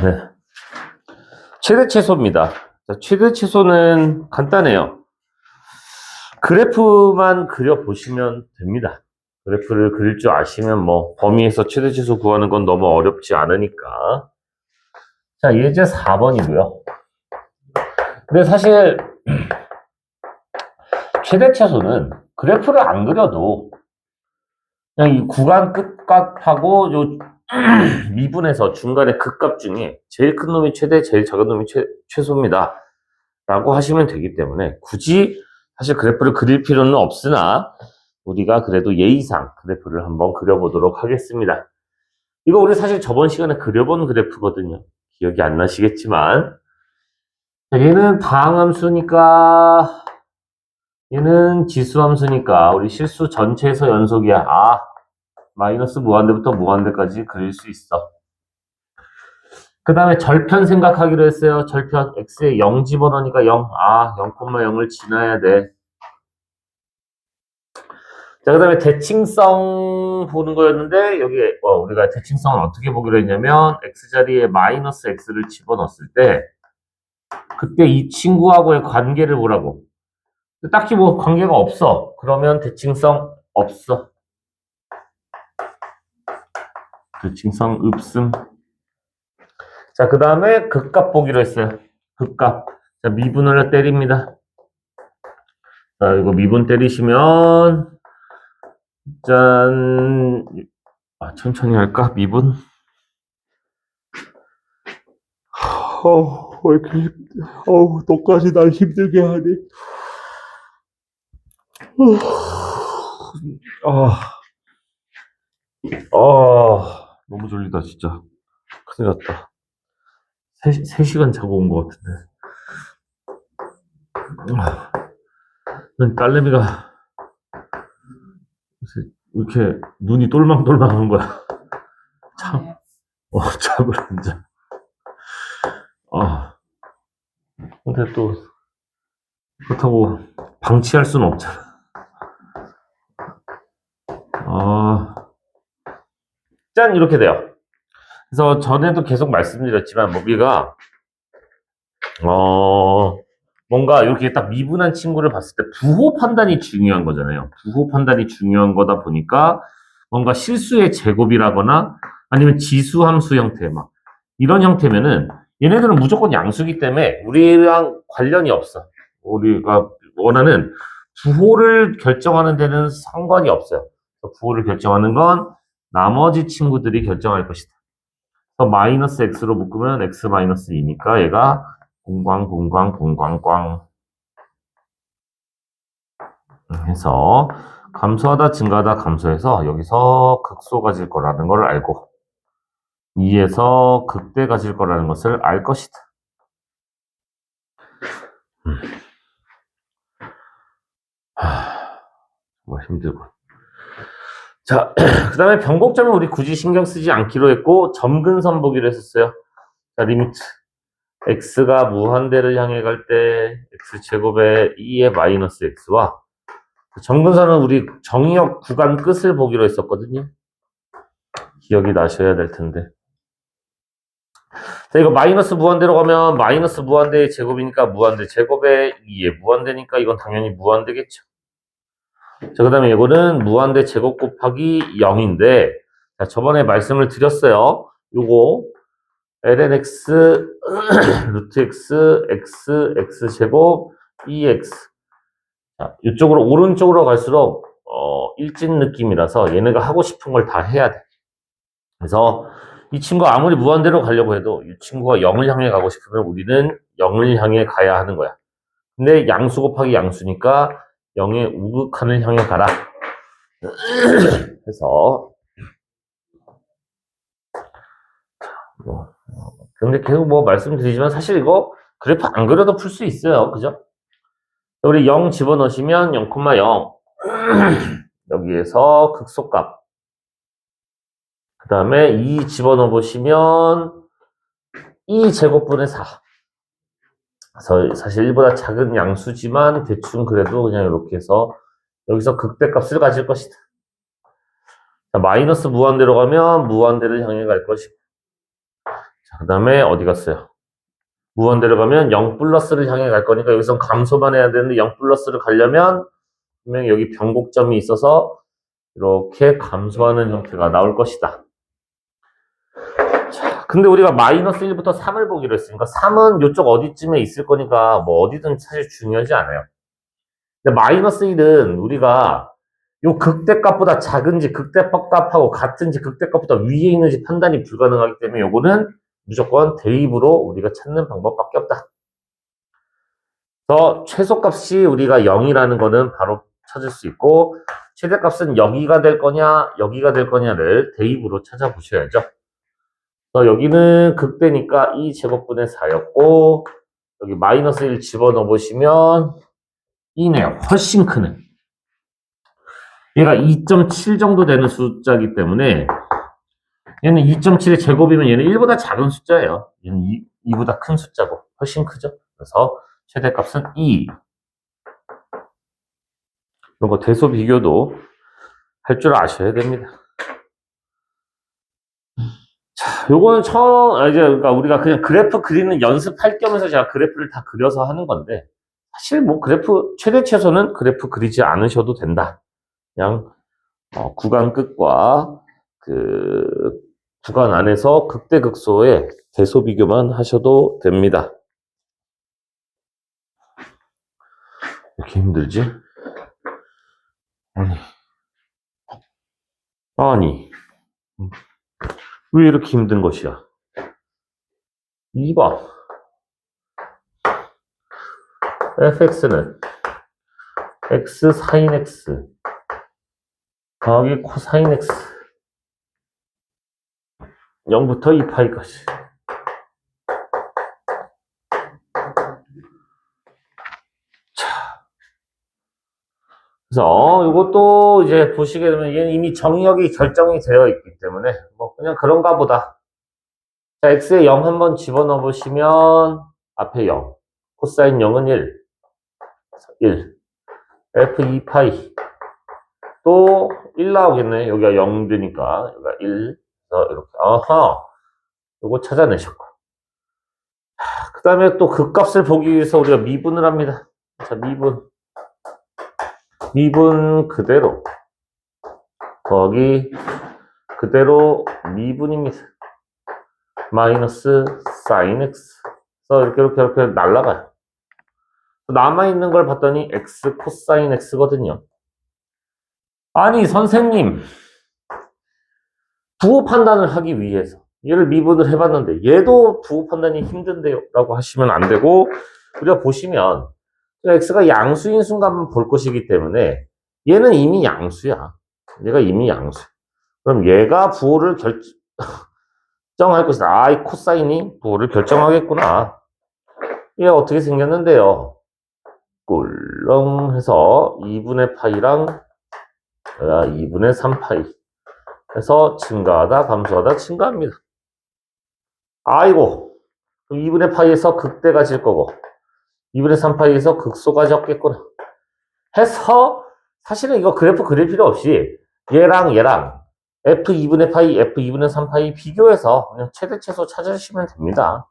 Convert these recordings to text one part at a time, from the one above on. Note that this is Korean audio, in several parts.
네. 최대 최소입니다. 자, 최대 최소는 간단해요. 그래프만 그려보시면 됩니다. 그래프를 그릴 줄 아시면 뭐 범위에서 최대 최소 구하는 건 너무 어렵지 않으니까. 자, 예제 4번이고요. 근데 사실 최대 최소는 그래프를 안 그려도 그냥 이 구간 끝값하고 요 미분에서 중간에 극값 중에 제일 큰 놈이 최대, 제일 작은 놈이 최소입니다. 라고 하시면 되기 때문에 굳이 사실 그래프를 그릴 필요는 없으나 우리가 그래도 예의상 그래프를 한번 그려보도록 하겠습니다. 이거 우리 사실 저번 시간에 그려본 그래프거든요. 기억이 안 나시겠지만 얘는 다항함수니까 얘는 지수함수니까 우리 실수 전체에서 연속이야. 마이너스 무한대부터 무한대까지 그릴 수 있어. 그 다음에 절편 생각하기로 했어요. 절편 x에 0 집어넣으니까 0. 0,0을 지나야 돼. 자, 그 다음에 대칭성 보는 거였는데 여기에 우리가 대칭성을 어떻게 보기로 했냐면 x자리에 마이너스 x를 집어넣었을 때 그때 이 친구하고의 관계를 보라고. 딱히 뭐 관계가 없어. 그러면 대칭성 없어. 대칭성 없음. 자, 그 다음에 극값 보기로 했어요. 극값. 자, 미분을 때립니다. 자, 이거 미분 때리시면 짠. 천천히 할까? 미분. 왜 이렇게 너까지 날 힘들게 하니? 너무 졸리다, 진짜. 큰일 났다. 3시간 자고 온 것 같은데. 딸내미가 이렇게 눈이 똘망똘망한 거야. 잠을 안 자. 근데 또 그렇다고 방치할 수는 없잖아. 짠! 이렇게 돼요. 그래서 전에도 계속 말씀드렸지만 우리가 뭔가 이렇게 딱 미분한 친구를 봤을 때 부호 판단이 중요한 거잖아요. 부호 판단이 중요한 거다 보니까 뭔가 실수의 제곱이라거나 아니면 지수함수 형태 막 이런 형태면은 얘네들은 무조건 양수기 때문에 우리랑 관련이 없어. 우리가 원하는 부호를 결정하는 데는 상관이 없어요. 부호를 결정하는 건 나머지 친구들이 결정할 것이다. 그래서 마이너스 x로 묶으면 x 마이너스 2니까 얘가 공광 해서 감소하다 증가하다 감소해서 여기서 극소 가질 거라는 걸 알고 2에서 극대 가질 거라는 것을 알 것이다. 정말 힘들고. 자, 그 다음에 변곡점은 우리 굳이 신경 쓰지 않기로 했고 점근선 보기로 했었어요. 자, 리미트 x가 무한대를 향해 갈 때 x제곱에 2의 마이너스 x와 점근선은 우리 정의역 구간 끝을 보기로 했었거든요. 기억이 나셔야 될 텐데. 자, 이거 마이너스 무한대로 가면 마이너스 무한대의 제곱이니까 무한대 제곱에 2에 무한대니까 이건 당연히 무한대겠죠. 자, 그 다음에 이거는 무한대 제곱 곱하기 0인데 자, 저번에 말씀을 드렸어요. 요거 ln x 루트 x x 제곱 2x 자, 이쪽으로 오른쪽으로 갈수록 일진 느낌이라서 얘네가 하고 싶은 걸 다 해야 돼. 그래서 이 친구가 아무리 무한대로 가려고 해도 이 친구가 0을 향해 가고 싶으면 우리는 0을 향해 가야 하는 거야. 근데 양수 곱하기 양수니까 0의 우극한을 향해 가라. 그래서 근데 계속 말씀드리지만 사실 이거 그래프 안 그려도 풀 수 있어요. 그죠? 우리 0 집어넣으시면 0,0 여기에서 극소값 그 다음에 2 집어넣어 보시면 2 제곱분의 4 그래서 사실 1보다 작은 양수지만 대충 그래도 그냥 이렇게 해서 여기서 극대값을 가질 것이다. 자, 마이너스 무한대로 가면 무한대를 향해 갈 것이고 그 다음에 어디 갔어요? 무한대로 가면 0 플러스를 향해 갈 거니까 여기서 감소만 해야 되는데 0 플러스를 가려면 분명히 여기 변곡점이 있어서 이렇게 감소하는 형태가 나올 것이다. 자, 근데 우리가 마이너스 1부터 3을 보기로 했으니까 3은 이쪽 어디쯤에 있을 거니까 뭐 어디든 사실 중요하지 않아요. 근데 마이너스 1은 우리가 요 극대값보다 작은지 극대값하고 같은지 극대값보다 위에 있는지 판단이 불가능하기 때문에 요거는 무조건 대입으로 우리가 찾는 방법밖에 없다. 그래서 최소값이 우리가 0이라는 거는 바로 찾을 수 있고 최대값은 여기가 될 거냐 여기가 될 거냐를 대입으로 찾아보셔야죠. 그래서 여기는 극대니까 2제곱분의 4였고 여기 마이너스 1 집어넣어 보시면 2네요. 훨씬 크네. 얘가 2.7 정도 되는 숫자이기 때문에 얘는 2.7의 제곱이면 얘는 1보다 작은 숫자예요. 얘는 2보다 큰 숫자고 훨씬 크죠. 그래서 최대값은 2. 이런 거 대소 비교도 할 줄 아셔야 됩니다. 자, 요거는 이제 그러니까 우리가 그냥 그래프 그리는 연습할 겸해서 제가 그래프를 다 그려서 하는 건데 사실 뭐 그래프 최대 최소는 그래프 그리지 않으셔도 된다. 그냥 구간 끝과 그 구간 안에서 극대극소의 대소 비교만 하셔도 됩니다. 이렇게 힘들지? 아니 왜 이렇게 힘든 것이야? 2번 fx는 x sin x 더하기 코사인 x 0부터 2파이까지. 그래서 이것도 이제 보시게 되면 얘는 이미 정의역이 결정이 되어 있기 때문에 뭐 그냥 그런가 보다. 자, x에 0 한번 집어넣어 보시면 앞에 0, 코사인 0은 1, f 2파이 또 1 나오겠네. 여기가 0 되니까 여기가 1. 그래서 이렇게 요거 찾아내셨고. 그 다음에 또 극값을 보기 위해서 우리가 미분을 합니다. 자, 미분 그대로 거기 그대로 미분입니다. 마이너스 사인 x. 그래서 이렇게 날라가요. 남아있는 걸 봤더니 x 코사인 x거든요. 아니 선생님 부호 판단을 하기 위해서 얘를 미분을 해봤는데 얘도 부호 판단이 힘든데요 라고 하시면 안 되고 우리가 보시면 x가 양수인 순간 볼 것이기 때문에 얘는 이미 양수야. 얘가 이미 양수. 그럼 얘가 부호를 결정할 것이다. 이 코사인이 부호를 결정하겠구나. 얘 어떻게 생겼는데요? 꿀렁 해서 2분의 파이랑 2분의 3파이 해서 증가하다 감소하다 증가합니다. 아이고 그럼 2분의 파이에서 극대가 질 거고 2분의 3파이에서 극소가 적겠구나 해서 사실은 이거 그래프 그릴 필요 없이 얘랑 f2분의 파이, f2분의 3파이 비교해서 그냥 최대 최소 찾으시면 됩니다.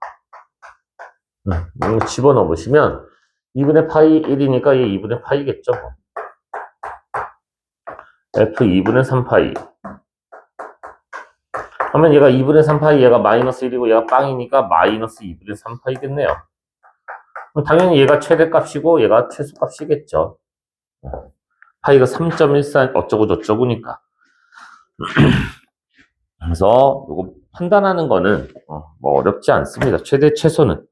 이거 집어넣어 보시면 2분의 파이 1이니까 얘 2분의 파이겠죠. f2분의 3파이 하면 얘가 2분의 3파이 얘가 마이너스 1이고 얘가 빵이니까 마이너스 2분의 3파이겠네요. 그럼 당연히 얘가 최대값이고 얘가 최소값이겠죠. 파이가 3.14 어쩌고 저쩌고니까. 그래서 이거 판단하는 거는 뭐 어렵지 않습니다. 최대 최소는.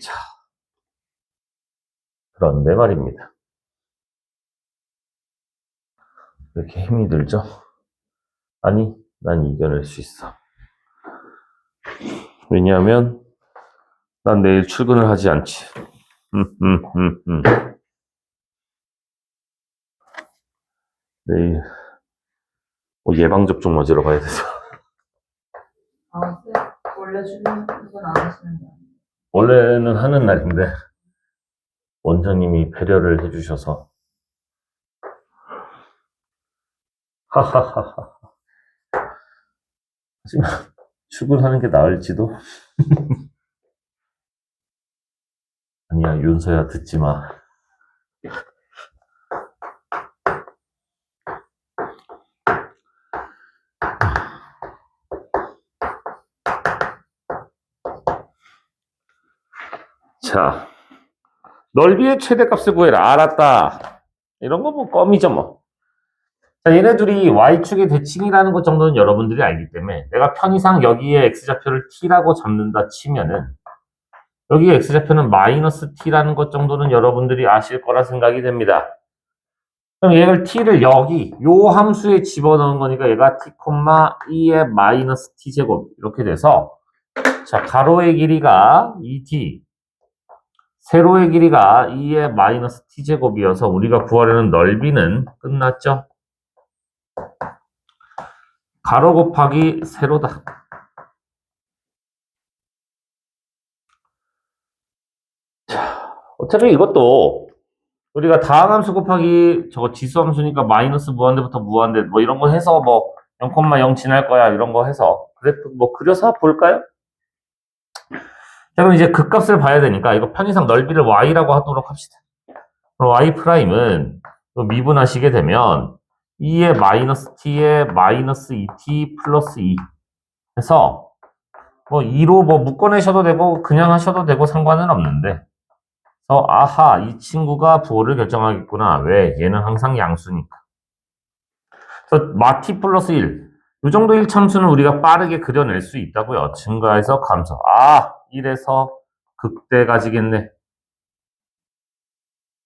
자 그런데 말입니다. 이렇게 힘이 들죠? 아니 난 이겨낼 수 있어. 왜냐하면 난 내일 출근을 하지 않지. 내일 뭐 예방접종 맞으러 가야 돼서. 원래 출근은 안 하시는 거예요? 원래는 하는 날인데 원장님이 배려를 해주셔서 하하하하 하지만 출근하는 게 나을지도. 아니야, 윤서야, 듣지 마. 자, 넓이의 최대값을 구해라. 알았다. 이런 거 뭐 껌이죠 뭐. 자, 얘네들이 y축의 대칭이라는 것 정도는 여러분들이 알기 때문에 내가 편의상 여기에 x좌표를 t라고 잡는다 치면은 여기에 x좌표는 마이너스 t라는 것 정도는 여러분들이 아실 거라 생각이 됩니다. 그럼 얘를 t를 여기 요 함수에 집어넣은 거니까 얘가 t, 2의 마이너스 t제곱 이렇게 돼서 자, 가로의 길이가 2t, 세로의 길이가 2의 마이너스 t제곱이어서 우리가 구하려는 넓이는 끝났죠? 가로 곱하기 세로다. 자, 어차피 이것도 우리가 다항함수 곱하기 저거 지수함수니까 마이너스 무한대부터 무한대 뭐 이런 거 해서 뭐 0,0 지날 거야 이런 거 해서 그래프 뭐 그려서 볼까요? 자, 그럼 이제 극값을 봐야 되니까 이거 편의상 넓이를 y라고 하도록 합시다. 그럼 y 프라임은 미분하시게 되면 2의 마이너스 t에 마이너스 2t 플러스 2 해서 뭐 2로 뭐 묶어내셔도 되고 그냥 하셔도 되고 상관은 없는데 아하 이 친구가 부호를 결정하겠구나. 왜? 얘는 항상 양수니까. 그래서 마티 플러스 1 이 정도 1참수는 우리가 빠르게 그려낼 수 있다고요. 증가해서 감소. 1에서 극대 가지겠네.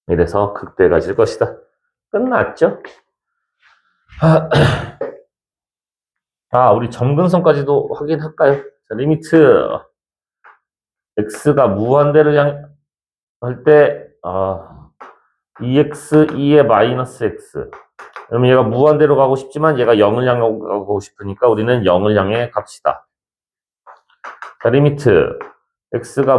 이래서 극대 가질 것이다. 끝났죠? 우리 점근성까지도 확인할까요? 자, 리미트 x가 무한대를 향할 때 2x, 2의 마이너스 x 그러면 얘가 무한대로 가고 싶지만 얘가 0을 향하고 가고 싶으니까 우리는 0을 향해 갑시다. 자, 리미트 x가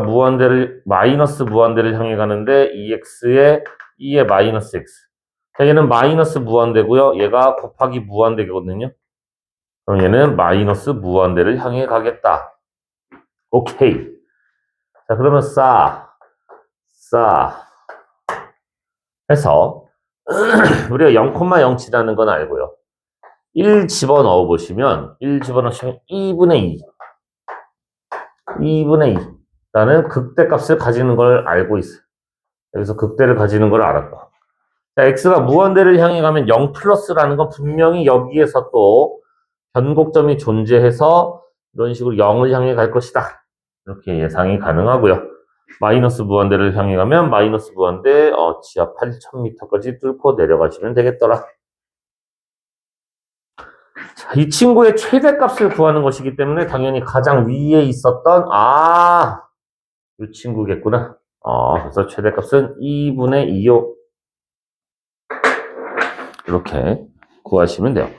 마이너스 무한대를 향해 가는데 2x에 2의 마이너스 x 자, 얘는 마이너스 무한대고요. 얘가 곱하기 무한대거든요. 그럼 얘는 마이너스 무한대를 향해 가겠다. 오케이. 자, 그러면 해서 우리가 0,0치라는 건 알고요. 1 집어넣어 보시면 1 집어넣으시면 2분의 2라는 극대값을 가지는 걸 알고 있어요. 여기서 극대를 가지는 걸 알았고 자, x가 무한대를 향해 가면 0 플러스라는 건 분명히 여기에서 또 변곡점이 존재해서 이런 식으로 0을 향해 갈 것이다. 이렇게 예상이 가능하고요. 마이너스 무한대를 향해 가면 마이너스 무한대 지하 8,000m까지 뚫고 내려가시면 되겠더라. 자, 이 친구의 최대값을 구하는 것이기 때문에 당연히 가장 위에 있었던 이 친구겠구나. 그래서 최대값은 2분의 2요. 이렇게 구하시면 돼요.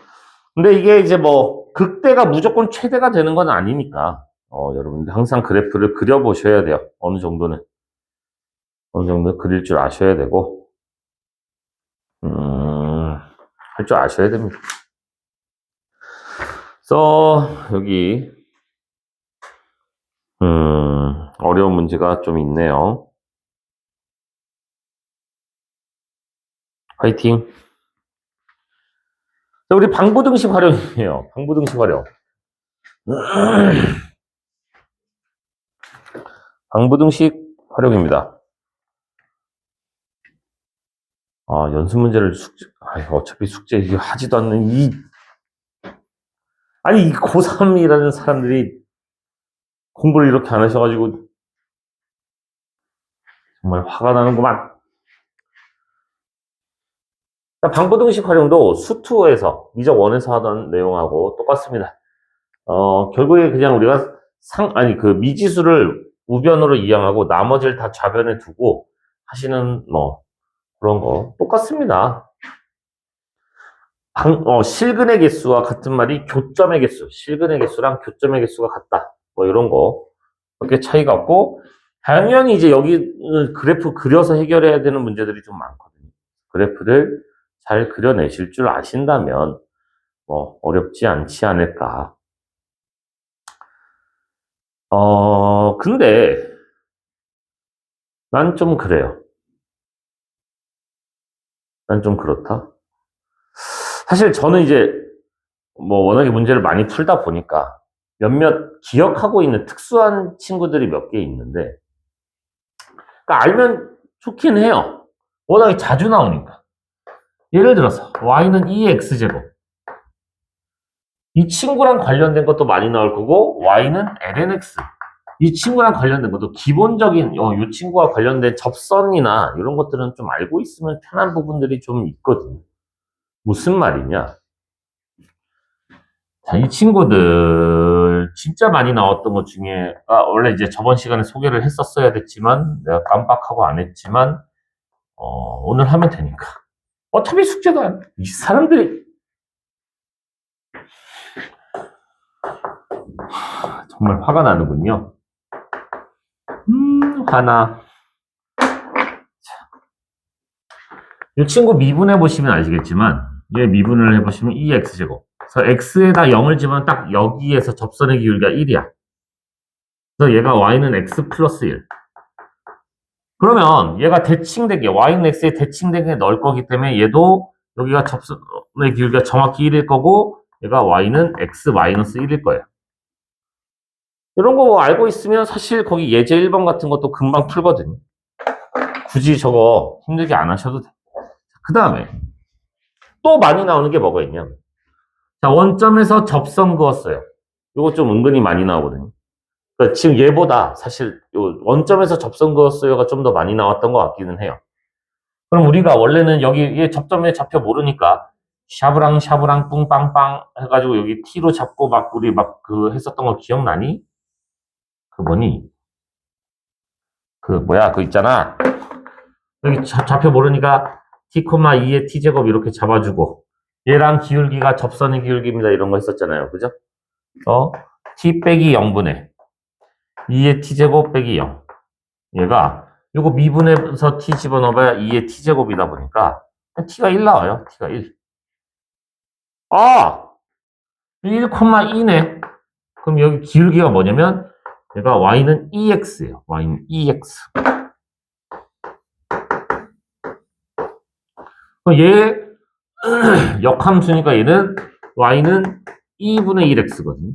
근데 이게 이제 뭐 극대가 무조건 최대가 되는 건 아니니까 여러분들 항상 그래프를 그려보셔야 돼요. 어느 정도는 그릴 줄 아셔야 되고 할 줄 아셔야 됩니다. 그래서 여기 어려운 문제가 좀 있네요. 화이팅. 자, 우리 방부등식 활용이에요. 방부등식 활용. 방부등식 활용입니다. 연습 문제를 어차피 숙제 이거 하지도 않는 이 고3이라는 사람들이 공부를 이렇게 안 하셔가지고 정말 화가 나는구만. 방부등식 활용도 수투에서 미적 원에서 하던 내용하고 똑같습니다. 결국에 그냥 우리가 그 미지수를 우변으로 이항하고 나머지를 다 좌변에 두고 하시는 그런 거 똑같습니다. 실근의 개수와 같은 말이 교점의 개수, 실근의 개수랑 교점의 개수가 같다. 뭐 이런 거 그렇게 차이가 없고 당연히 이제 여기 그래프 그려서 해결해야 되는 문제들이 좀 많거든요. 그래프를 잘 그려내실 줄 아신다면 어렵지 않지 않을까 근데 난 좀 그래요. 난 좀 그렇다. 사실 저는 이제 뭐 워낙에 문제를 많이 풀다 보니까 몇몇 기억하고 있는 특수한 친구들이 몇 개 있는데, 그러니까 알면 좋긴 해요. 워낙에 자주 나오니까. 예를 들어서 y는 2x제곱. 이 친구랑 관련된 것도 많이 나올 거고 y는 lnx. 이 친구랑 관련된 것도 기본적인 이 친구와 관련된 접선이나 이런 것들은 좀 알고 있으면 편한 부분들이 좀 있거든요. 무슨 말이냐? 자, 이 친구들 진짜 많이 나왔던 것 중에 원래 이제 저번 시간에 소개를 했었어야 됐지만 내가 깜빡하고 안 했지만 오늘 하면 되니까. 어차피 숙제도 안 해. 이 사람들이 정말 화가 나는군요. 화나. 이 친구 미분해 보시면 아시겠지만 얘 미분을 해보시면 2x제곱. 그래서 x에다 0을 집으면 딱 여기에서 접선의 기울기가 1이야. 그래서 얘가 y는 x 플러스 1. 그러면 얘가 대칭되게 y는 x에 대칭되게 넣을 거기 때문에 얘도 여기가 접선의 기울기가 정확히 1일 거고 얘가 y는 x 마이너스 1일 거예요. 이런 거 알고 있으면 사실 거기 예제 1번 같은 것도 금방 풀거든요. 굳이 저거 힘들게 안 하셔도 돼. 그 다음에 또 많이 나오는 게 뭐가 있냐면, 자, 원점에서 접선 그었어요. 이거 좀 은근히 많이 나오거든요. 그러니까 지금 얘보다 사실 요 원점에서 접선 그었어요가 좀 더 많이 나왔던 것 같기는 해요. 그럼 우리가 원래는 여기 얘 접점에 잡혀 모르니까 샤브랑 샤브랑 뿡빵빵 해가지고 여기 T로 잡고 막 우리 막 그 했었던 거 기억나니? 그 뭐니? 그 뭐야 그 있잖아. 여기 잡혀 모르니까 t, 2의 t제곱 이렇게 잡아주고 얘랑 기울기가 접선의 기울기입니다. 이런 거 했었잖아요. 그죠? t 빼기 0분의 2의 t제곱 빼기 0. 얘가 요거 미분해서 t 집어넣어봐야 2의 t제곱이다 보니까 t가 1 나와요. t가 1. 아! 1,2네. 그럼 여기 기울기가 뭐냐면 얘가 y는 2x예요. y는 2x. 얘 역함수니까 얘는 y는 2분의 1x거든요.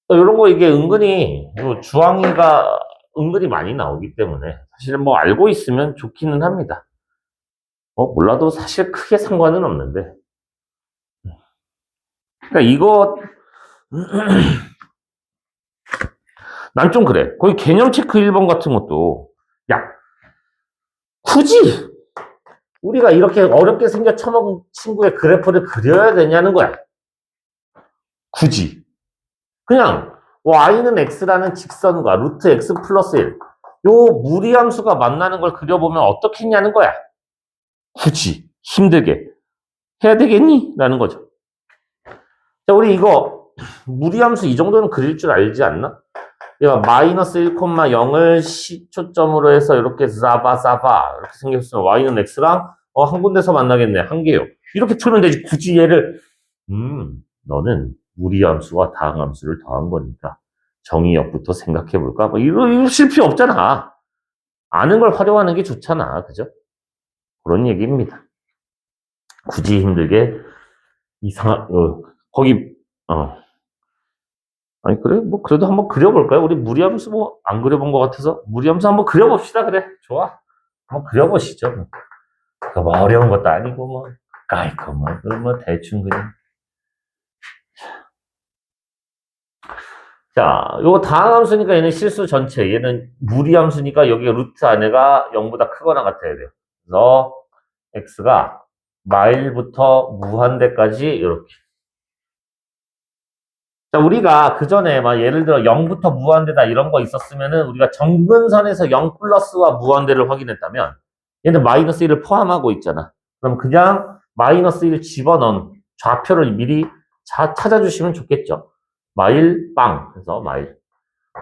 이런 거 이게 은근히 주황이가 은근히 많이 나오기 때문에 사실 뭐 알고 있으면 좋기는 합니다. 몰라도 사실 크게 상관은 없는데. 그러니까 이거 난 좀 그래. 거의 개념 체크 1번 같은 것도 야 굳이 우리가 이렇게 어렵게 생겨 처먹은 친구의 그래프를 그려야 되냐는 거야. 굳이. 그냥 y는 x라는 직선과 루트 x 플러스 1. 요 무리함수가 만나는 걸 그려보면 어떻게 했냐는 거야. 굳이 힘들게 해야 되겠니? 라는 거죠. 자, 우리 이거 무리함수 이 정도는 그릴 줄 알지 않나? 얘가 마이너스 1,0을 시초점으로 해서 이렇게 싸바 이렇게 생겼으면 y는 x랑 한 군데서 만나겠네. 한 개요. 이렇게 풀면 되지. 굳이 얘를 너는 무리함수와 다항함수를 더한 거니까 정의역부터 생각해 볼까? 뭐 이러실 필요 없잖아. 아는 걸 활용하는 게 좋잖아. 그죠? 그런 얘기입니다. 굳이 힘들게 거기 아니 그래? 뭐 그래도 한번 그려볼까요? 우리 무리함수 뭐 안 그려본 것 같아서 무리함수 한번 그려봅시다. 그래, 좋아. 한번 그려보시죠. 뭐 어려운 것도 아니고 뭐 아이고 뭐 대충 그냥. 자, 요거 다항함수니까 얘는 실수 전체, 얘는 무리함수니까 여기 루트 안에가 0보다 크거나 같아야 돼요. 그래서 x가 마일부터 무한대까지 이렇게. 자, 우리가 그 전에 막 예를 들어 0부터 무한대다 이런 거 있었으면은 우리가 정근선에서 0 플러스와 무한대를 확인했다면 얘는 마이너스 1을 포함하고 있잖아. 그럼 그냥 마이너스 1 집어넣은 좌표를 미리 찾아주시면 좋겠죠. 마일 빵 해서 마일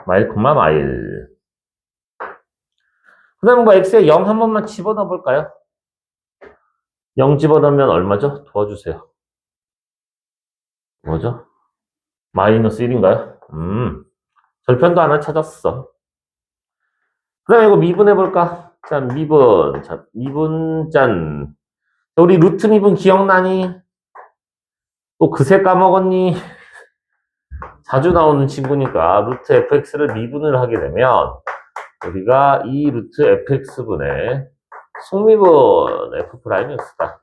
마일. 그 다음에 뭐 x에 0 한 번만 집어넣어 볼까요? 0 집어넣으면 얼마죠? 도와주세요. 뭐죠? 마이너스 1인가요? 절편도 하나 찾았어. 그 다음에 이거 미분해볼까? 짠, 미분. 자, 미분, 짠. 우리 루트 미분 기억나니? 또 그새 까먹었니? 자주 나오는 친구니까 루트 fx를 미분을 하게 되면 우리가 이 루트 fx분의 속미분 f'x다.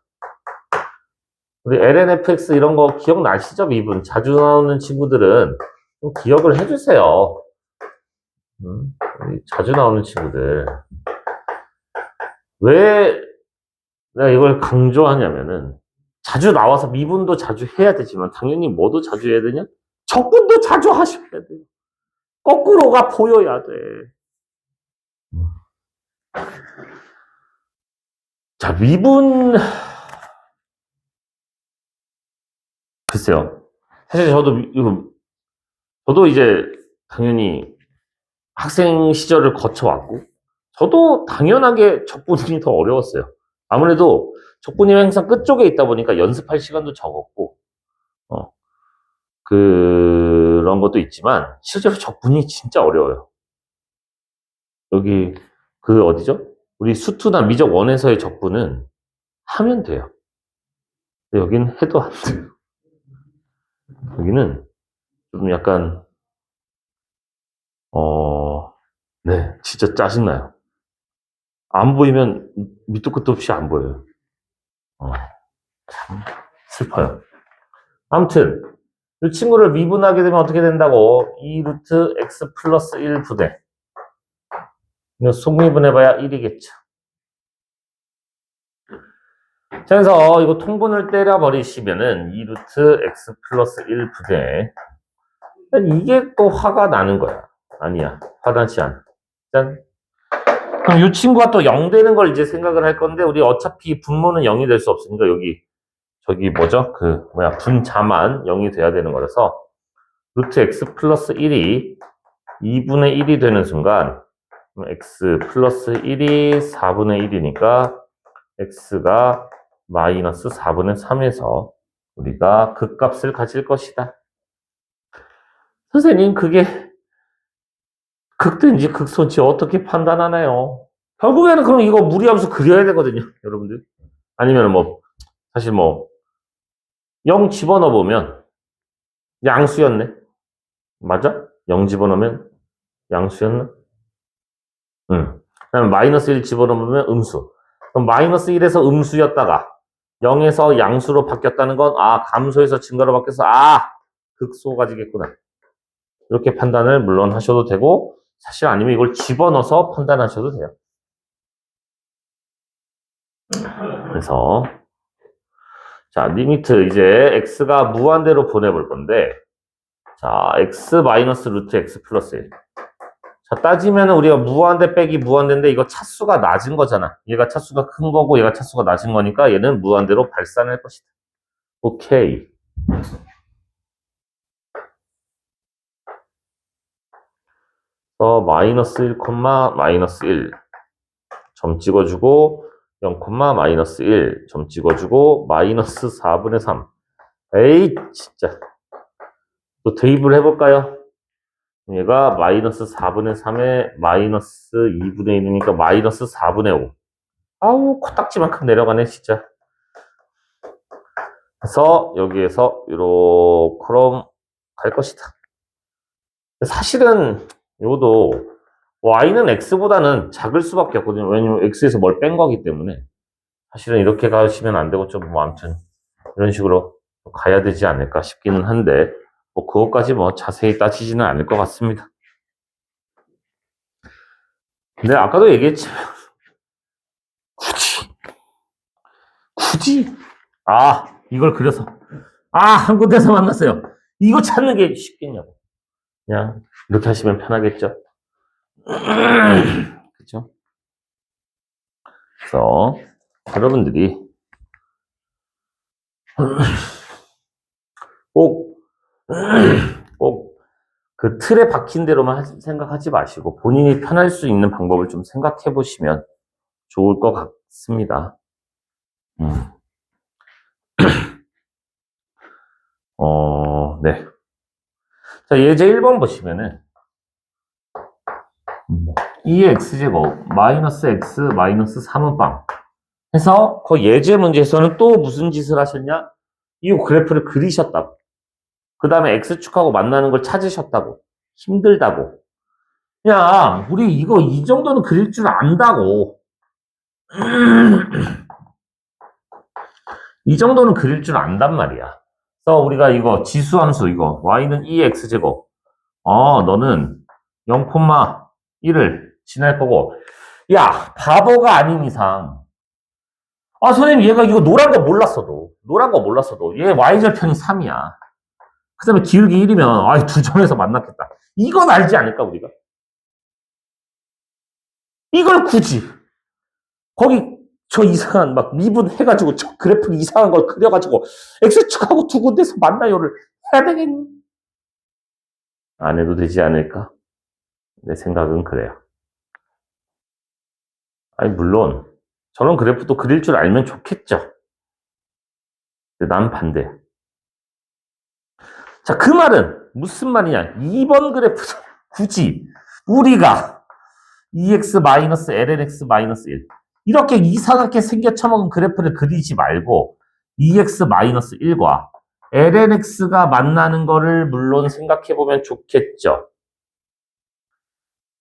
우리 ln fx 이런 거 기억나시죠? 미분. 자주 나오는 친구들은 좀 기억을 해주세요. 자주 나오는 친구들. 왜 내가 이걸 강조하냐면은 자주 나와서 미분도 자주 해야 되지만 당연히 뭐도 자주 해야 되냐? 적분도 자주 하셔야 돼요. 거꾸로가 보여야 돼. 자, 미분. 글쎄요. 사실 저도 이제 당연히 학생 시절을 거쳐왔고, 저도 당연하게 적분이 더 어려웠어요. 아무래도 적분이 항상 끝쪽에 있다 보니까 연습할 시간도 적었고, 그런 것도 있지만, 실제로 적분이 진짜 어려워요. 여기, 어디죠? 우리 수투나 미적 원에서의 적분은 하면 돼요. 근데 여기는 해도 안 돼요. 여기는 좀 약간, 네, 진짜 짜증나요. 안 보이면 밑도 끝도 없이 안 보여요. 참 슬퍼요. 아무튼 이 친구를 미분하게 되면 어떻게 된다고? 2 루트 x 플러스 1 분의 이거 속미분해봐야 1이겠죠. 그래서 이거 통분을 때려버리시면은 2 루트 x 플러스 1 분의 이게 또 화가 나는 거야. 아니야. 화나지 않아. 짠. 그럼 이 친구가 또 0 되는 걸 이제 생각을 할 건데 우리 어차피 분모는 0이 될 수 없으니까 저기 뭐죠? 분자만 0이 돼야 되는 거라서 루트 x 플러스 1이 2분의 1이 되는 순간 x 플러스 1이 4분의 1이니까 x가 마이너스 4분의 3에서 우리가 극값을 가질 것이다. 선생님 그게 극든지 극소인지 어떻게 판단하나요? 결국에는 그럼 이거 무리함수 그려야 되거든요, 여러분들. 아니면 사실 0 집어넣어 보면 양수였네. 맞아? 0 집어넣으면 양수였나? 응. 그다음에 마이너스 1 집어넣으면 음수. 그럼 마이너스 1에서 음수였다가 0에서 양수로 바뀌었다는 건, 감소에서 증가로 바뀌어서, 극소 가지겠구나. 이렇게 판단을 물론 하셔도 되고, 사실 아니면 이걸 집어넣어서 판단하셔도 돼요. 그래서, 자, 리미트, 이제 x가 무한대로 보내볼 건데, 자, x 마이너스 루트 x 플러스 1. 자, 따지면 우리가 무한대 빼기 무한대인데 이거 차수가 낮은 거잖아. 얘가 차수가 큰 거고 얘가 차수가 낮은 거니까 얘는 무한대로 발산할 것이다. 오케이. 마이너스 1, 마이너스 1. 점 찍어주고 0, 마이너스 1. 점 찍어주고 마이너스 4분의 3. 에이, 진짜. 또 대입을 해볼까요? 얘가 마이너스 4분의 3에 마이너스 2분의 1이니까 마이너스 4분의 5. 아우, 코딱지만큼 내려가네, 진짜. 그래서 여기에서 요렇게 갈 것이다. 사실은 요것도 y는 x보다는 작을 수밖에 없거든요. 왜냐면 x에서 뭘 뺀 거기 때문에. 사실은 이렇게 가시면 안 되고 아무튼 이런 식으로 가야 되지 않을까 싶기는 한데 그것까지 자세히 따지지는 않을 것 같습니다. 근데 아까도 얘기했지만 굳이 이걸 그려서 한 군데서 만났어요. 이거 찾는 게 쉽겠냐고. 그냥 이렇게 하시면 편하겠죠. 그렇죠? 그래서 여러분들이 꼭 그 틀에 박힌 대로만 생각하지 마시고 본인이 편할 수 있는 방법을 좀 생각해 보시면 좋을 것 같습니다. 네. 자, 예제 1번 보시면은 2x제곱 마이너스 x 마이너스 3은 빵 해서 그 예제 문제에서는 또 무슨 짓을 하셨냐? 이 그래프를 그리셨다고. 그 다음에 x축하고 만나는 걸 찾으셨다고. 힘들다고. 야, 우리 이거 이 정도는 그릴 줄 안다고. 이 정도는 그릴 줄 안단 말이야. 그래서 우리가 이거 지수함수 이거 y는 2x제곱. 너는 0,1을 지날 거고. 야, 바보가 아닌 이상. 선생님, 얘가 이거 노란 거 몰랐어도. 얘 y절편이 3이야. 그 다음에 기울기 1이면, 두 점에서 만났겠다. 이건 알지 않을까, 우리가? 이걸 굳이, 거기, 저 이상한, 막, 미분 해가지고, 저 그래프 이상한 걸 그려가지고, X축하고 두 군데서 만나요를 해야 되겠니? 안 해도 되지 않을까? 내 생각은 그래요. 물론, 저런 그래프도 그릴 줄 알면 좋겠죠. 근데 난 반대. 자, 그 말은 무슨 말이냐? 2번 그래프 굳이 우리가 2x-lnx-1 이렇게 이상하게 생겨 처먹은 그래프를 그리지 말고 2x-1과 lnx가 만나는 거를 물론 생각해보면 좋겠죠.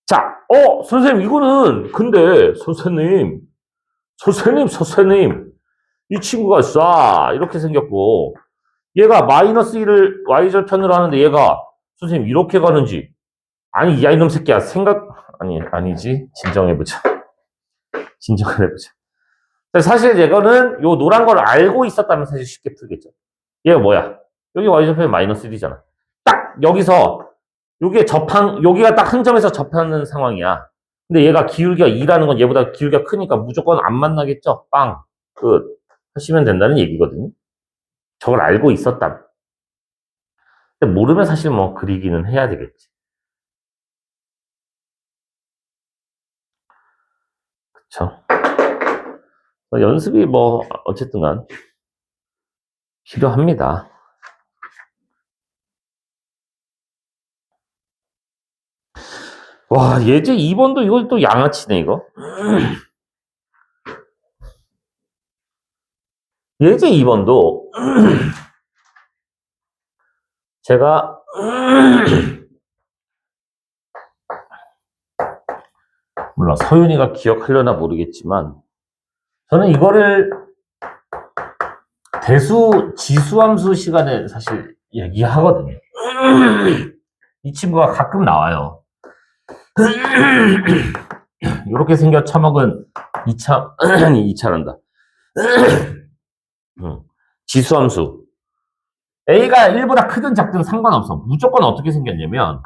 자, 선생님 이거는 근데 선생님 이 친구가 이렇게 생겼고 얘가 마이너스 1을 y절편으로 하는데 얘가 선생님 이렇게 가는지 아니 야 이놈 새끼야 아니지 진정해보자. 사실 이거는 요 노란 걸 알고 있었다면 사실 쉽게 풀겠죠. 얘가 뭐야? 여기 y절편이 마이너스 1이잖아. 딱 여기서 여기가 딱 한 점에서 접하는 상황이야. 근데 얘가 기울기가 2라는 건 얘보다 기울기가 크니까 무조건 안 만나겠죠? 빵. 끝. 하시면 된다는 얘기거든요. 저걸 알고 있었다. 근데 모르면 사실 뭐 그리기는 해야 되겠지. 그쵸? 연습이 뭐 어쨌든 간 필요합니다. 와, 예제 2번도 이거 또 양아치네, 이거. 예제 2번도 제가 물론 서윤이가 기억하려나 모르겠지만 저는 이거를 지수함수 시간에 사실 얘기하거든요. 이 친구가 가끔 나와요. 이렇게 생겨 처먹은 2차란다. 지수함수. A가 1보다 크든 작든 상관없어. 무조건 어떻게 생겼냐면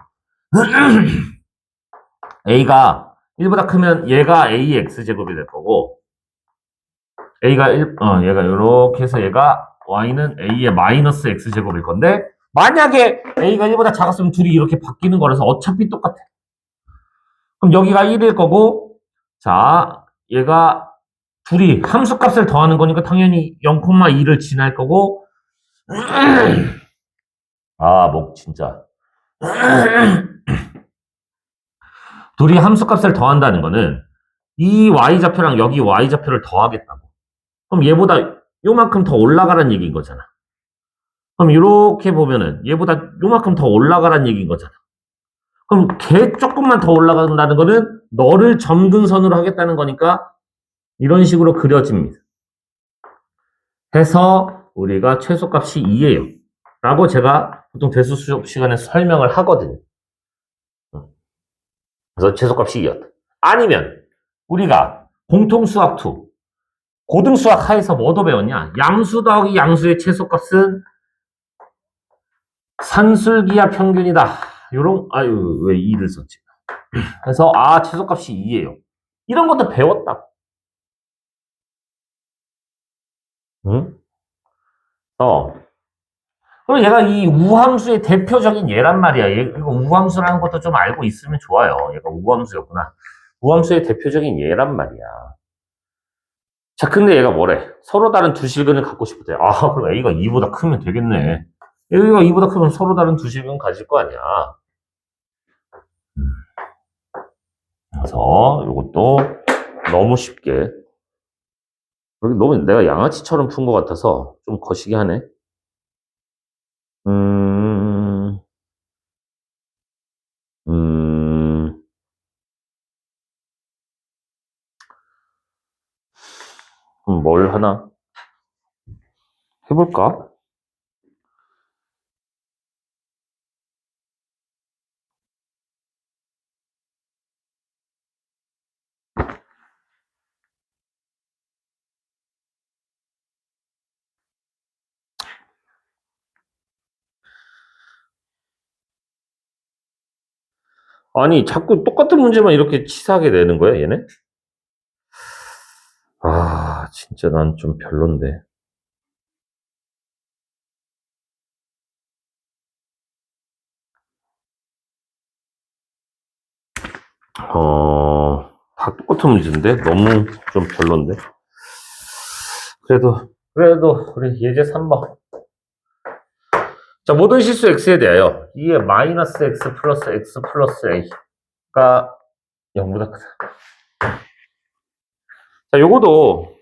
A가 1보다 크면 얘가 A의 X제곱이 될 거고 얘가 이렇게 해서 얘가 Y는 A의 마이너스 X제곱일 건데 만약에 A가 1보다 작았으면 둘이 이렇게 바뀌는 거라서 어차피 똑같아. 그럼 여기가 1일 거고 자 얘가 둘이 함수값을 더하는 거니까 당연히 0,2를 지날 거고 목 진짜 둘이 함수값을 더한다는 거는 이 y좌표랑 여기 y좌표를 더하겠다고. 그럼 얘보다 요만큼 더 올라가란 얘기인 거잖아. 그럼 이렇게 보면은 얘보다 요만큼 더 올라가란 얘기인 거잖아. 그럼 걔 조금만 더 올라간다는 거는 너를 점근선으로 하겠다는 거니까 이런 식으로 그려집니다. 해서 우리가 최소값이 2예요. 라고 제가 보통 대수 수업 시간에 설명을 하거든요. 그래서 최소값이 2였다. 아니면 우리가 공통수학 2, 고등수학 하에서 뭐도 배웠냐? 양수 더하기 양수의 최소값은 산술기하 평균이다. 왜 2를 썼지? 그래서 최소값이 2예요. 이런 것도 배웠다. 응? 그럼 얘가 이 우함수의 대표적인 예란 말이야. 이거 우함수라는 것도 좀 알고 있으면 좋아요. 얘가 우함수였구나. 우함수의 대표적인 예란 말이야. 자, 근데 얘가 뭐래? 서로 다른 두 실근을 갖고 싶대. 그럼 A가 2보다 크면 되겠네. A가 2보다 크면 서로 다른 두 실근 가질 거 아니야. 그래서 이것도 너무 쉽게 너무 내가 양아치처럼 푼 것 같아서 좀 거시기 하네. 음, 음, 뭘 하나 해볼까? 아니, 자꾸 똑같은 문제만 이렇게 치사하게 내는 거야, 얘네? 아, 진짜 난 좀 별론데. 다 똑같은 문제인데? 너무 좀 별론데? 그래도, 우리 예제 3번. 자, 모든 실수 x에 대하여 2의 마이너스 x 플러스 x 플러스 a가 0보다 크다. 자, 요거도,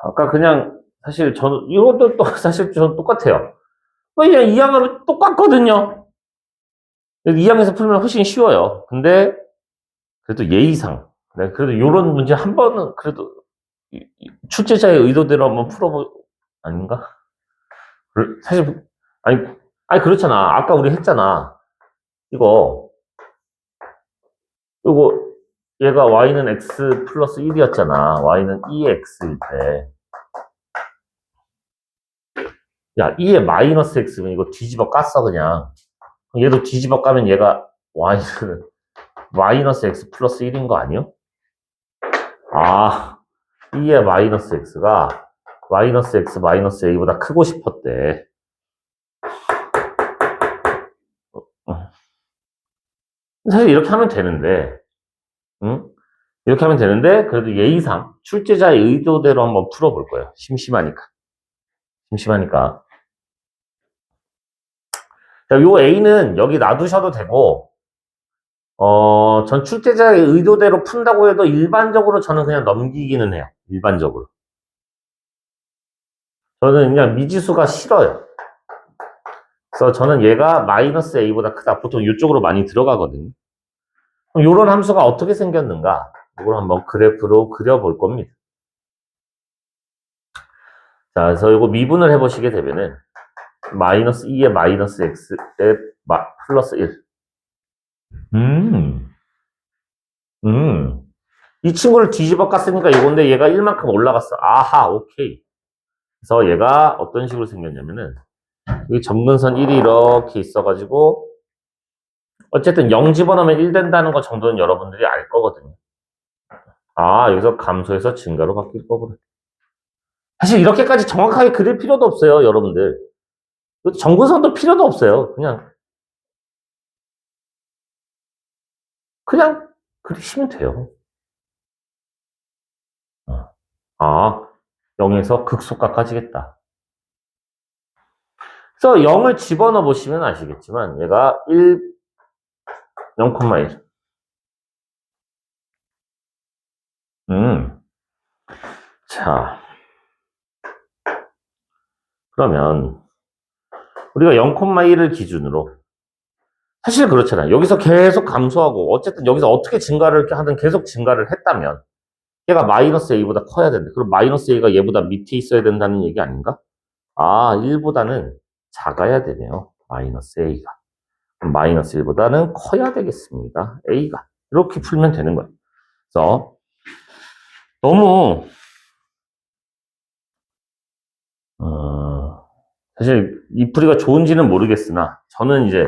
아까 그냥, 사실 저는, 이것도 또 사실 좀 똑같아요. 그냥 2항하면 똑같거든요. 2항에서 풀면 훨씬 쉬워요. 근데, 그래도 예의상. 네, 그래도 요런 문제 한 번은 그래도 출제자의 의도대로 한번 아닌가? 사실, 아니, 아니, 그렇잖아. 아까 우리 했잖아. 이거, 요거, 얘가 y는 x 플러스 1이었잖아. y는 2x일 때. 야, 2에 마이너스 x면 이거 뒤집어 깠어, 그냥. 얘도 뒤집어 까면 얘가 y는 마이너스 x 플러스 1인 거 아니요? 아, 2의 마이너스 x가 마이너스 x 마이너스 a보다 크고 싶었대. 사실 이렇게 하면 되는데, 응? 이렇게 하면 되는데, 그래도 예의상 출제자의 의도대로 한번 풀어볼 거예요. 심심하니까. 심심하니까. 자, 요 A는 여기 놔두셔도 되고, 전 출제자의 의도대로 푼다고 해도 일반적으로 저는 그냥 넘기기는 해요. 일반적으로. 저는 그냥 미지수가 싫어요. 그래서 저는 얘가 마이너스 A보다 크다. 보통 이쪽으로 많이 들어가거든요. 그럼 요런 함수가 어떻게 생겼는가? 이걸 한번 그래프로 그려볼 겁니다. 자, 그래서 이거 미분을 해보시게 되면은, 마이너스 2에 마이너스 x에 플러스 1. 음, 음. 이 친구를 뒤집어 깠으니까 이건데 얘가 1만큼 올라갔어. 아하, 오케이. 그래서 얘가 어떤 식으로 생겼냐면은, 여기 점근선 1이 이렇게 있어가지고, 어쨌든 0 집어넣으면 1 된다는 거 정도는 여러분들이 알 거거든요. 아, 여기서 감소해서 증가로 바뀔 거구나. 사실 이렇게까지 정확하게 그릴 필요도 없어요, 여러분들. 점근선도 필요도 없어요. 그냥 그리시면 돼요. 아, 0에서 극소값까지겠다. 그래서 0을 집어넣어 보시면 아시겠지만 얘가 1, 0,1. 자, 그러면 우리가 0,1을 기준으로 사실 그렇잖아요. 여기서 계속 감소하고 어쨌든 여기서 어떻게 증가를 하든 계속 증가를 했다면 얘가 마이너스 a보다 커야 된다. 그럼 마이너스 a가 얘보다 밑에 있어야 된다는 얘기 아닌가? 아, 1보다는 작아야 되네요. 마이너스 a가. 마이너스 1보다는 커야 되겠습니다. a가. 이렇게 풀면 되는 거예요. 그래서 너무 사실 이 풀이가 좋은지는 모르겠으나 저는 이제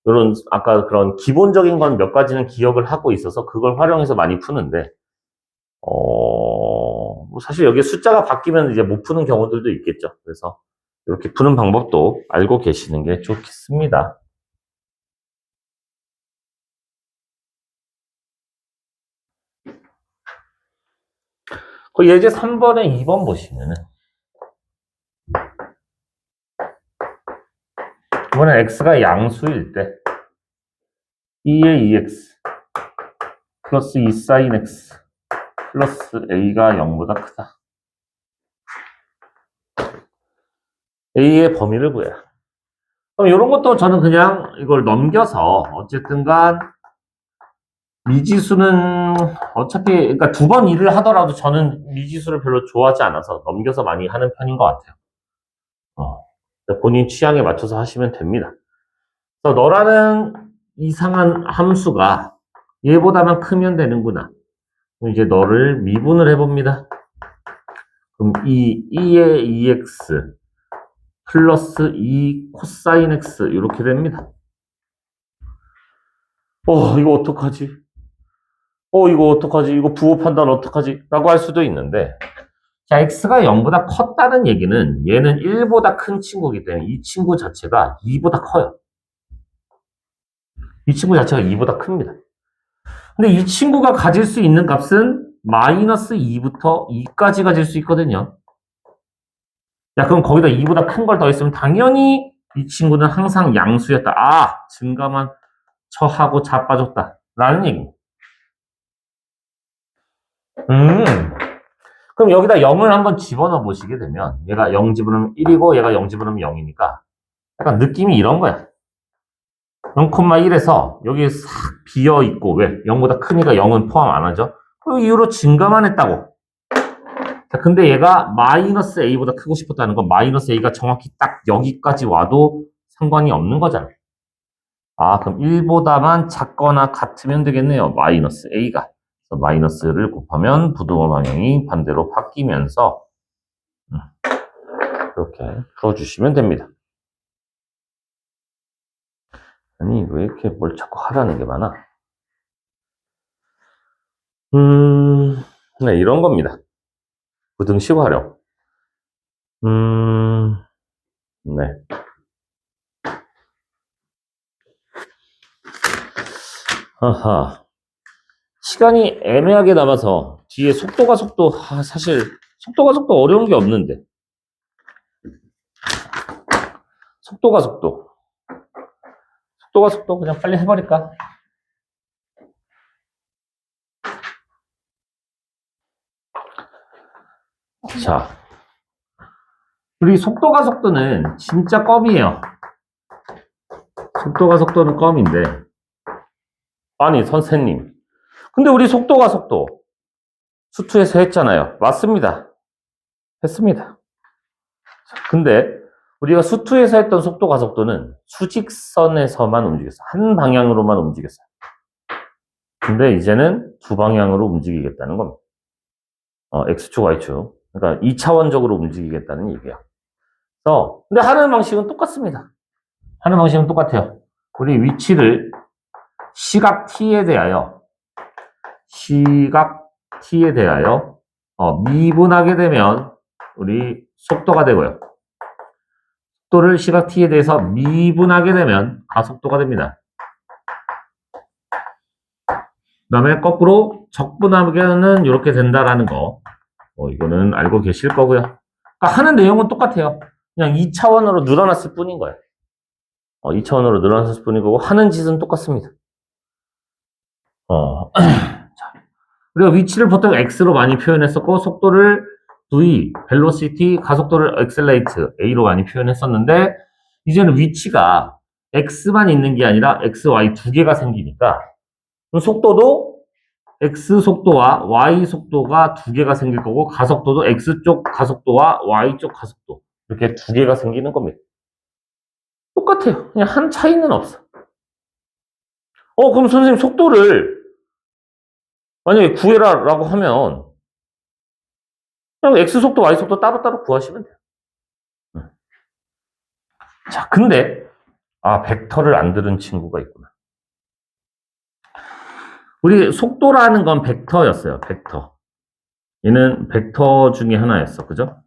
이런 아까 그런 기본적인 건 몇 가지는 기억을 하고 있어서 그걸 활용해서 많이 푸는데 뭐 사실 여기 숫자가 바뀌면 이제 못 푸는 경우들도 있겠죠. 그래서 이렇게 푸는 방법도 알고 계시는 게 좋겠습니다. 그 예제 3번에 2번 보시면은 이번엔 x가 양수일 때 2의 2x 플러스 2 sin x 플러스 a가 0보다 크다. a의 범위를 구해라. 그럼 이런 것도 저는 그냥 이걸 넘겨서 어쨌든 간 미지수는 어차피 그러니까 두 번 일을 하더라도 저는 미지수를 별로 좋아하지 않아서 넘겨서 많이 하는 편인 것 같아요. 본인 취향에 맞춰서 하시면 됩니다. 그래서 너라는 이상한 함수가 얘보다만 크면 되는구나. 그럼 이제 너를 미분을 해봅니다. 그럼 2의 2x 플러스 2 코사인 x 이렇게 됩니다. 이거 어떡하지? 이거 어떡하지? 이거 부호 판단 어떡하지? 라고 할 수도 있는데 자, x가 0보다 컸다는 얘기는 얘는 1보다 큰 친구이기 때문에 이 친구 자체가 2보다 커요. 이 친구 자체가 2보다 큽니다. 근데 이 친구가 가질 수 있는 값은 마이너스 2부터 2까지 가질 수 있거든요. 야, 그럼 거기다 2보다 큰 걸 더했으면 당연히 이 친구는 항상 양수였다. 증가만 처하고 자빠졌다. 라는 얘기입니다. 그럼 여기다 0을 한번 집어넣어 보시게 되면 얘가 0 집어넣으면 1이고 얘가 0 집어넣으면 0이니까 약간 느낌이 이런 거야. 0,1에서 여기 싹 비어 있고 왜? 0보다 크니까 0은 포함 안 하죠. 그 이후로 증가만 했다고. 자, 근데 얘가 마이너스 a보다 크고 싶었다는 건 마이너스 a가 정확히 딱 여기까지 와도 상관이 없는 거잖아. 그럼 1보다만 작거나 같으면 되겠네요. 마이너스 a가. 그래서 마이너스를 곱하면 부등호 방향이 반대로 바뀌면서 이렇게 풀어주시면 됩니다. 아니, 왜 이렇게 뭘 자꾸 하라는 게 많아? 네, 이런 겁니다. 부등식 활용. 네. 하하. 시간이 애매하게 남아서 뒤에 속도가 속도, 사실 속도가 속도 어려운 게 없는데. 속도가 속도. 속도가 속도 그냥 빨리 해버릴까? 자, 우리 속도가 속도는 진짜 껌이에요. 속도가 속도는 껌인데. 아니, 선생님. 근데 우리 속도가 속도. 수투에서 했잖아요. 맞습니다. 했습니다. 근데 우리가 수투에서 했던 속도 가속도는 수직선에서만 움직였어. 한 방향으로만 움직였어요. 근데 이제는 두 방향으로 움직이겠다는 겁니다. X축, Y축. 그러니까 2차원적으로 움직이겠다는 얘기야. 근데 하는 방식은 똑같습니다. 하는 방식은 똑같아요. 우리 위치를 시각 t에 대하여 미분하게 되면 우리 속도가 되고요. 속도를 시각 t에 대해서 미분하게 되면 가속도가 됩니다. 그 다음에 거꾸로 적분하게는 이렇게 된다라는 거. 이거는 알고 계실 거고요. 그러니까 하는 내용은 똑같아요. 그냥 2차원으로 늘어났을 뿐인 거예요. 2차원으로 늘어났을 뿐인 거고 하는 짓은 똑같습니다. 자, 우리가 위치를 보통 x로 많이 표현했었고 속도를 v, velocity, 가속도를 accelerate, a로 많이 표현했었는데 이제는 위치가 x만 있는 게 아니라 x, y 두 개가 생기니까 속도도 x 속도와 y 속도가 두 개가 생길 거고 가속도도 x 쪽 가속도와 y 쪽 가속도 이렇게 두 개가 생기는 겁니다. 똑같아요. 그냥 한 차이는 없어. 그럼 선생님 속도를 만약에 구해라라고 하면 그냥 x 속도, y 속도 따로따로 구하시면 돼요. 자, 근데 벡터를 안 들은 친구가 있구나. 우리 속도라는 건 벡터였어요. 벡터. 얘는 벡터 중에 하나였어. 그죠?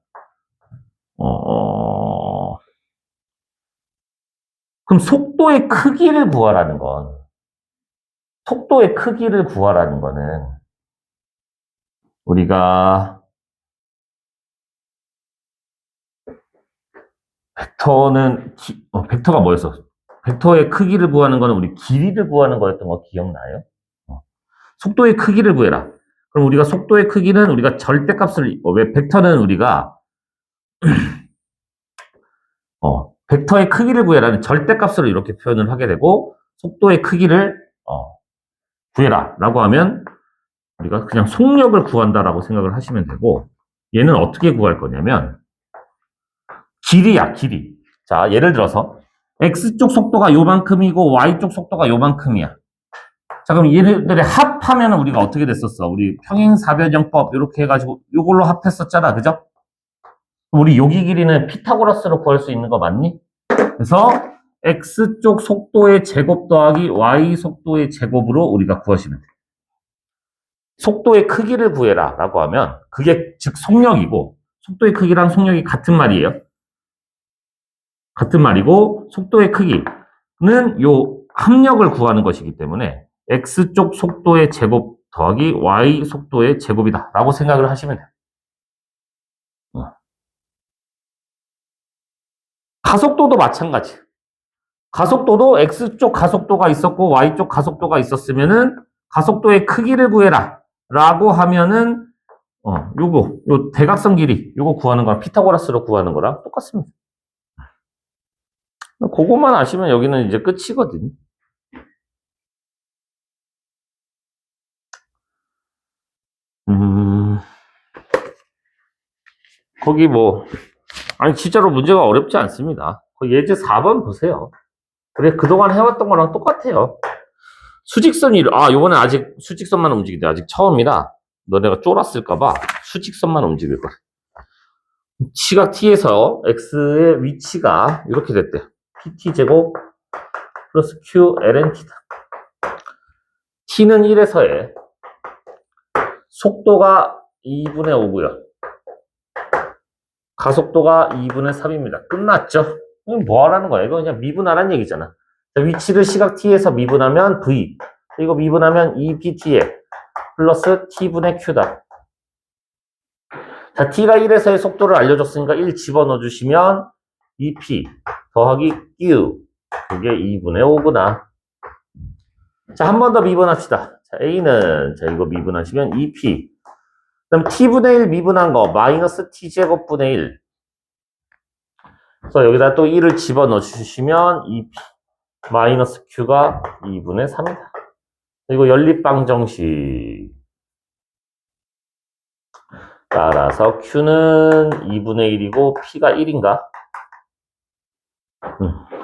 그럼 속도의 크기를 구하라는 거는 우리가 벡터가 뭐였어? 벡터의 크기를 구하는 거는 우리 길이를 구하는 거였던 거 기억나요? 속도의 크기를 구해라. 그럼 우리가 속도의 크기는 우리가 절대값을, 왜 벡터는 우리가, 벡터의 크기를 구해라는 절대값으로 이렇게 표현을 하게 되고, 속도의 크기를, 구해라. 라고 하면, 우리가 그냥 속력을 구한다라고 생각을 하시면 되고, 얘는 어떻게 구할 거냐면, 길이야, 길이. 자, 예를 들어서, X쪽 속도가 요만큼이고, Y쪽 속도가 요만큼이야. 자, 그럼 얘네들의 합하면 우리가 어떻게 됐었어? 우리 평행사변형법 이렇게 해가지고 이걸로 합했었잖아. 그죠? 우리 여기 길이는 피타고라스로 구할 수 있는 거 맞니? 그래서 X쪽 속도의 제곱 더하기 Y 속도의 제곱으로 우리가 구하시면 돼. 속도의 크기를 구해라 라고 하면 그게 즉 속력이고 속도의 크기랑 속력이 같은 말이에요. 같은 말이고 속도의 크기는 요 합력을 구하는 것이기 때문에 X쪽 속도의 제곱 더하기 Y 속도의 제곱이다 라고 생각을 하시면 돼요. 가속도도 마찬가지. 가속도도 X쪽 가속도가 있었고 Y쪽 가속도가 있었으면은 가속도의 크기를 구해라 라고 하면은 요 대각선 길이 요거 구하는 거랑 피타고라스로 구하는 거랑 똑같습니다. 그거만 아시면 여기는 이제 끝이거든요. 거기 아니, 진짜로 문제가 어렵지 않습니다. 예제 4번 보세요. 그래, 그동안 해왔던 거랑 똑같아요. 수직선이, 요번에 아직 수직선만 움직이대. 아직 처음이라 너네가 쫄았을까봐 수직선만 움직일 거야. 시각 t에서 x의 위치가 이렇게 됐대. pt제곱 플러스 q ln t다. t는 1에서의 속도가 2분의 5고요. 가속도가 2분의 3입니다. 끝났죠? 이건 뭐 하라는 거야? 이거 그냥 미분하라는 얘기잖아. 위치를 시각 t에서 미분하면 v. 이거 미분하면 2pt에 플러스 t분의 q다. 자, t가 1에서의 속도를 알려줬으니까 1 집어넣어 주시면 2p 더하기 q. 그게 2분의 5구나. 자, 한 번 더 미분합시다. 자, a는, 자, 이거 미분하시면 2p. 그럼 t분의 1 미분한 거, 마이너스 t제곱분의 1. 그래서 여기다 또 1을 집어넣어 주시면 2p. 마이너스 q가 2분의 3이다. 그리고 연립방정식. 따라서 q는 2분의 1이고 p가 1인가?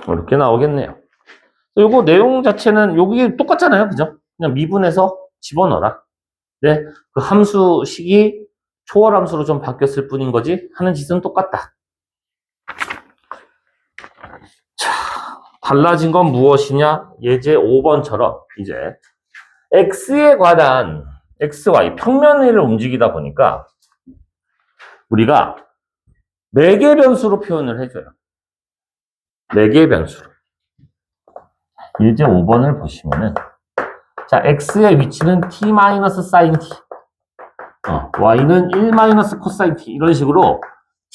이렇게 나오겠네요. 요거 내용 자체는 여기 똑같잖아요. 그죠? 그냥 미분해서 집어넣어라. 네, 그 함수식이 초월 함수로 좀 바뀌었을 뿐인 거지 하는 짓은 똑같다. 자, 달라진 건 무엇이냐? 예제 5번처럼 이제 x에 관한 xy 평면을 움직이다 보니까 우리가 4개 변수로 표현을 해줘요. 4개의 변수로. 예제 5번을 보시면은 자, x의 위치는 t-sin t. y는 1-코사인 t. 이런 식으로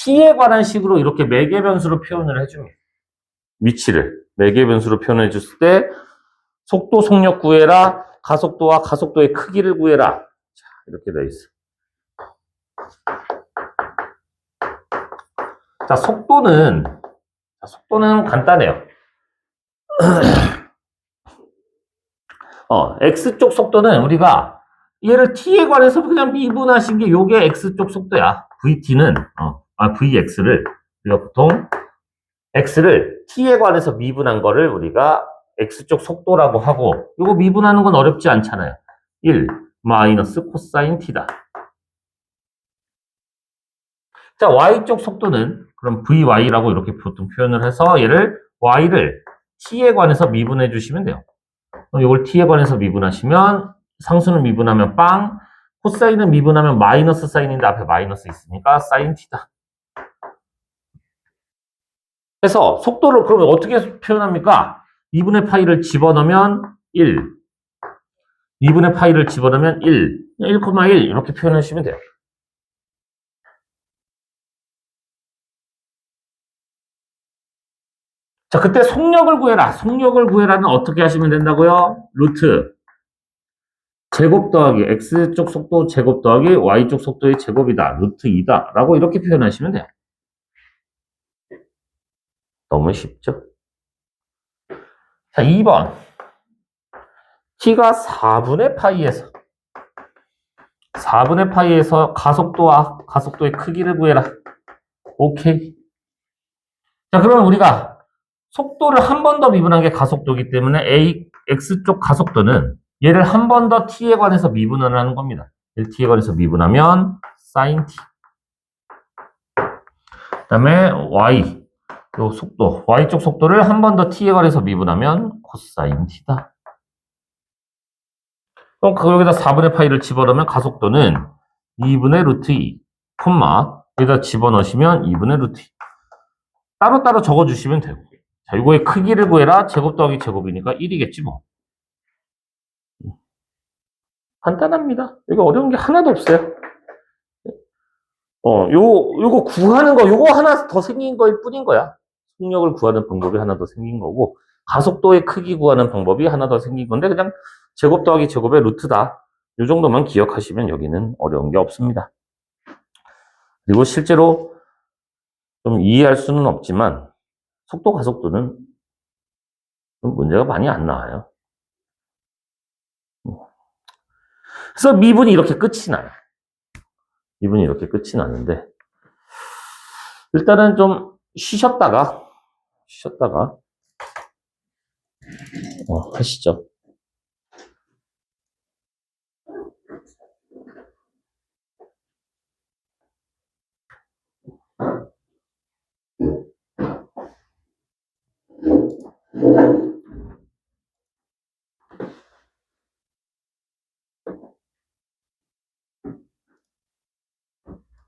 t에 관한 식으로 이렇게 4개 변수로 표현을 해줍니다. 위치를 4개 변수로 표현해 줬을 때 속도, 속력 구해라. 가속도와 가속도의 크기를 구해라. 자, 이렇게 되어 있어. 자, 속도는 간단해요. X쪽 속도는 우리가 얘를 t에 관해서 그냥 미분하신 게 요게 X쪽 속도야. VT는, VX를, 우리가 보통 X를 t에 관해서 미분한 거를 우리가 X쪽 속도라고 하고, 요거 미분하는 건 어렵지 않잖아요. 1 마이너스 코사인 t다. 자, Y쪽 속도는 그럼 VY라고 이렇게 보통 표현을 해서 얘를 Y를 t에 관해서 미분해 주시면 돼요. 이걸 t에 관해서 미분하시면 상수는 미분하면 빵, 코사인은 미분하면 마이너스 사인인데 앞에 마이너스 있으니까 사인 t다. 그래서 속도를 그러면 어떻게 표현합니까? 2분의 파이를 집어넣으면 1, 2분의 파이를 집어넣으면 1, 1,1 이렇게 표현하시면 돼요. 자, 그때 속력을 구해라. 속력을 구해라는 어떻게 하시면 된다고요? 루트 제곱 더하기 x쪽 속도 제곱 더하기 y쪽 속도의 제곱이다. 루트 2다. 라고 이렇게 표현하시면 돼요. 너무 쉽죠? 자, 2번. t가 4분의 파이에서 가속도와 가속도의 크기를 구해라. 오케이. 자, 그러면 우리가 속도를 한 번 더 미분한 게 가속도이기 때문에 x쪽 가속도는 얘를 한 번 더 t에 관해서 미분을 하는 겁니다. 얘를 t에 관해서 미분하면 sin t. 그 다음에 요 속도, y쪽 속도를 한 번 더 t에 관해서 미분하면 코사인 t다. 그럼 여기다 4분의 파이를 집어넣으면 가속도는 2분의 루트 2, 여기다 집어넣으시면 2분의 루트 2. 따로따로 적어주시면 되고. 자, 이거의 크기를 구해라. 제곱 더하기 제곱이니까 1이겠지 뭐. 간단합니다. 이거 어려운 게 하나도 없어요. 요거 구하는 거, 요거 하나 더 생긴 거일 뿐인 거야. 속력을 구하는 방법이 하나 더 생긴 거고, 가속도의 크기 구하는 방법이 하나 더 생긴 건데, 그냥 제곱 더하기 제곱의 루트다. 요 정도만 기억하시면 여기는 어려운 게 없습니다. 그리고 실제로 좀 이해할 수는 없지만, 속도 가속도는 좀 문제가 많이 안 나와요. 그래서 미분이 이렇게 끝이 나요. 미분이 이렇게 끝이 나는데, 일단은 좀 쉬셨다가 하시죠.